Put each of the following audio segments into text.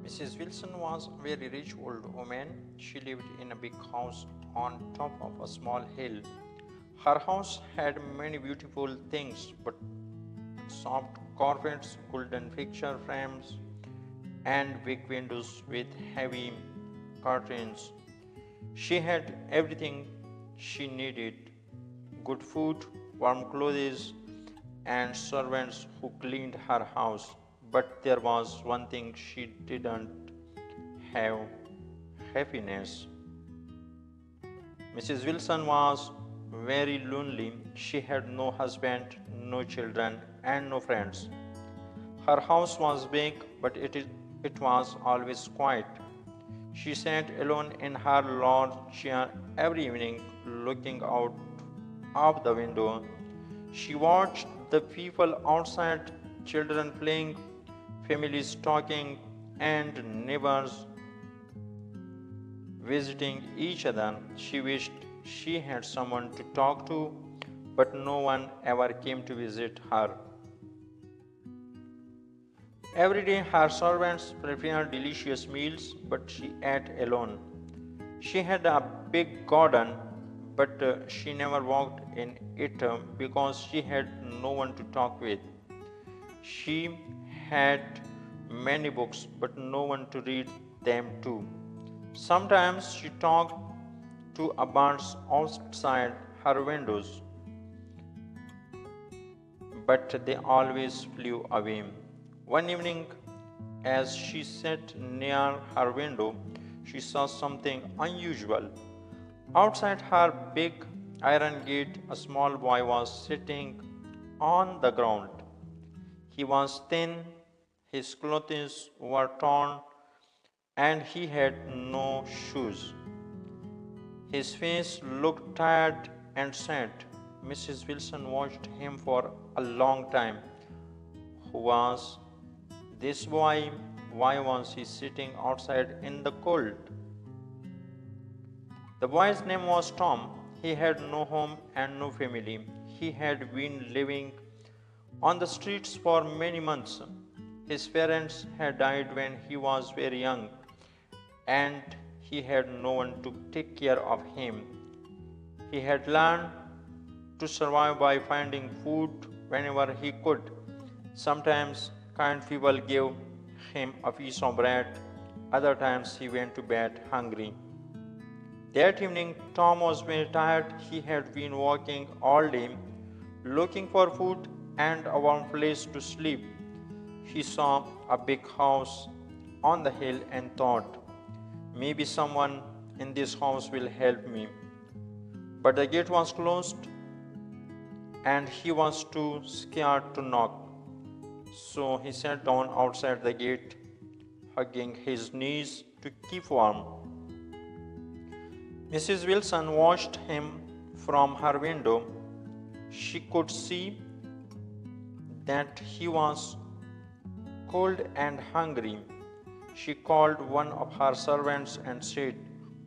Mrs. Wilson was a very rich old woman. She lived in a big house on top of a small hill. Her house had many beautiful things, but soft carpets, golden picture frames, and big windows with heavy curtains. She had everything she needed: good food, warm clothes, and servants who cleaned her house. But there was one thing she didn't have: happiness. Mrs. Wilson was very lonely. She had no husband, no children, and no friends. Her house was big, but it was always quiet. She sat alone in her large chair every evening, looking out of the window. She watched the people outside, children playing, families talking, and neighbors visiting each other. She wished she had someone to talk to, but no one ever came to visit her. Every day her servants prepared delicious meals, but she ate alone. She had a big garden, but she never walked in it because she had no one to talk with. She had many books, but no one to read them to. Sometimes she talked to a birds outside her windows, but they always flew away. One evening, as she sat near her window, she saw something unusual. Outside her big iron gate, a small boy was sitting on the ground. He was thin, his clothes were torn, and he had no shoes. His face looked tired and sad. Mrs. Wilson watched him for a long time. Who was this boy? Why was he sitting outside in the cold? The boy's name was Tom. He had no home and no family. He had been living on the streets for many months. His parents had died when he was very young, and he had no one to take care of him. He had learned to survive by finding food whenever he could. Sometimes kind people gave him a piece of bread, other times he went to bed hungry. That evening, Tom was very tired. He had been walking all day, looking for food and a warm place to sleep. He saw a big house on the hill and thought, maybe someone in this house will help me. But the gate was closed and he was too scared to knock. So he sat down outside the gate, hugging his knees to keep warm. Mrs. Wilson watched him from her window. She could see that he was cold and hungry. She called one of her servants and said,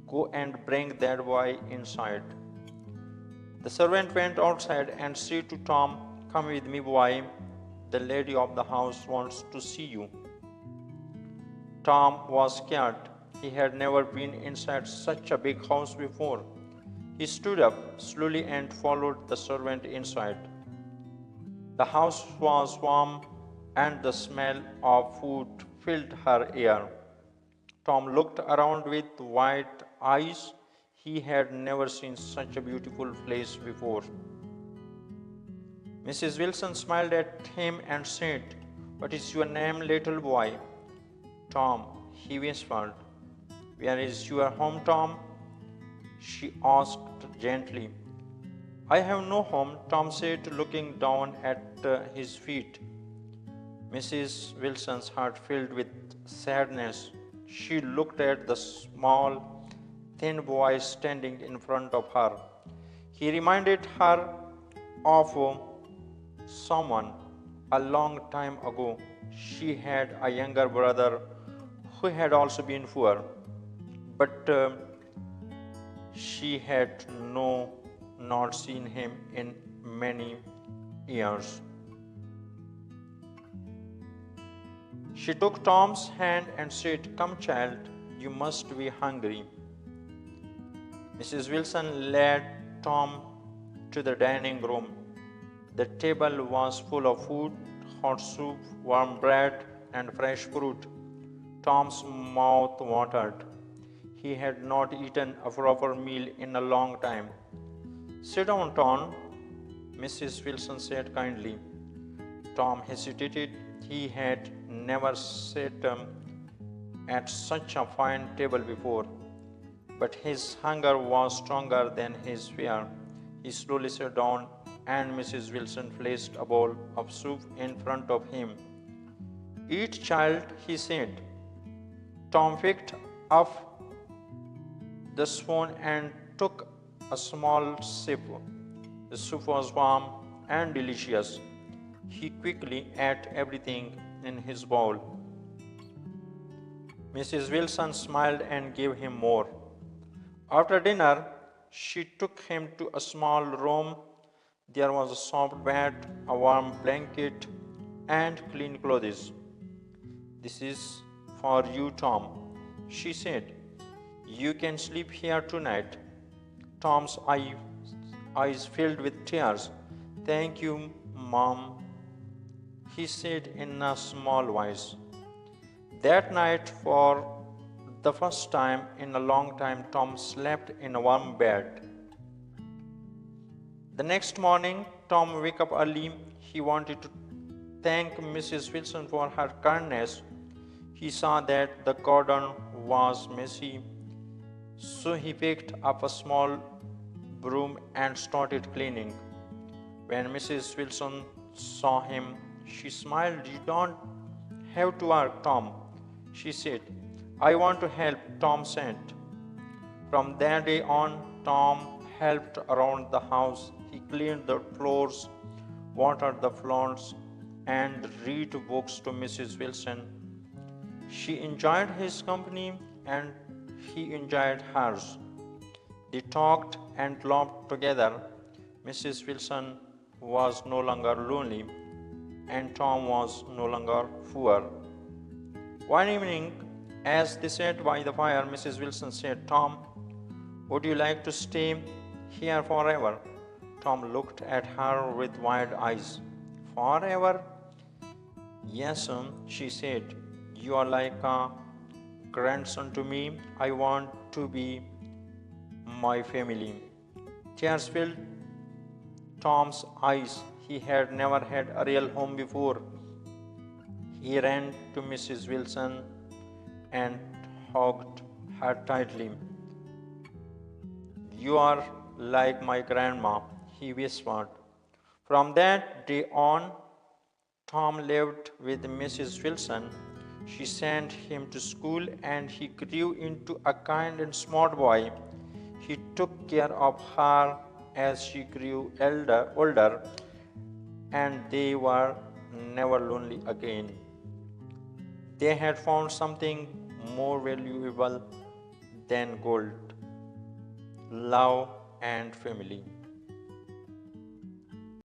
"Go and bring that boy inside." The servant went outside and said to Tom, "Come with me, boy. The lady of the house wants to see you." Tom was scared. He had never been inside such a big house before. He stood up slowly and followed the servant inside. The house was warm and the smell of food filled her air. Tom looked around with wide eyes. He had never seen such a beautiful place before. Mrs. Wilson smiled at him and said, "What is your name, little boy?" "Tom," he whispered. "Where is your home, Tom?" she asked gently. "I have no home," Tom said, looking down at his feet. Mrs. Wilson's heart filled with sadness. She looked at the small, thin boy standing in front of her. He reminded her of someone a long time ago. She had a younger brother who had also been poor, but she had not seen him in many years. She took Tom's hand and said, "Come, child, you must be hungry." Mrs. Wilson led Tom to the dining room. The table was full of food, hot soup, warm bread, and fresh fruit. Tom's mouth watered. He had not eaten a proper meal in a long time. "Sit down, Tom," Mrs. Wilson said kindly. Tom hesitated. He had never sat at such a fine table before, but his hunger was stronger than his fear. He slowly sat down, and Mrs. Wilson placed a bowl of soup in front of him. "Eat, child," he said. Tom picked up the spoon and took a small sip. The soup was warm and delicious. He quickly ate everything in his bowl. Mrs. Wilson smiled and gave him more. After dinner, she took him to a small room. There was a soft bed, a warm blanket, and clean clothes. "This is for you, Tom," she said. "You can sleep here tonight." Tom's eyes filled with tears. "Thank you, Mom," he said in a small voice. That night, for the first time in a long time, Tom slept in a warm bed. The next morning, Tom woke up early. He wanted to thank Mrs. Wilson for her kindness. He saw that the garden was messy, so he picked up a small broom and started cleaning. When Mrs. Wilson saw him, she smiled. "You don't have to work, Tom," she said. "I want to help," Tom said. From that day on, Tom helped around the house. He cleaned the floors, watered the plants, and read books to Mrs. Wilson. She enjoyed his company, and he enjoyed hers. They talked and laughed together. Mrs. Wilson was no longer lonely, and Tom was no longer poor. One evening, as they sat by the fire, Mrs. Wilson said, "Tom, would you like to stay here forever?" Tom looked at her with wide eyes. "Forever?" "Yes, she said. "You are like a grandson to me. I want to be my family." Tears filled Tom's eyes. He had never had a real home before. He ran to Mrs. Wilson and hugged her tightly. "You are like my grandma," he whispered. From that day on, Tom lived with Mrs. Wilson. She sent him to school, and he grew into a kind and smart boy. He took care of her as she grew older, and they were never lonely again. They had found something more valuable than gold: love and family.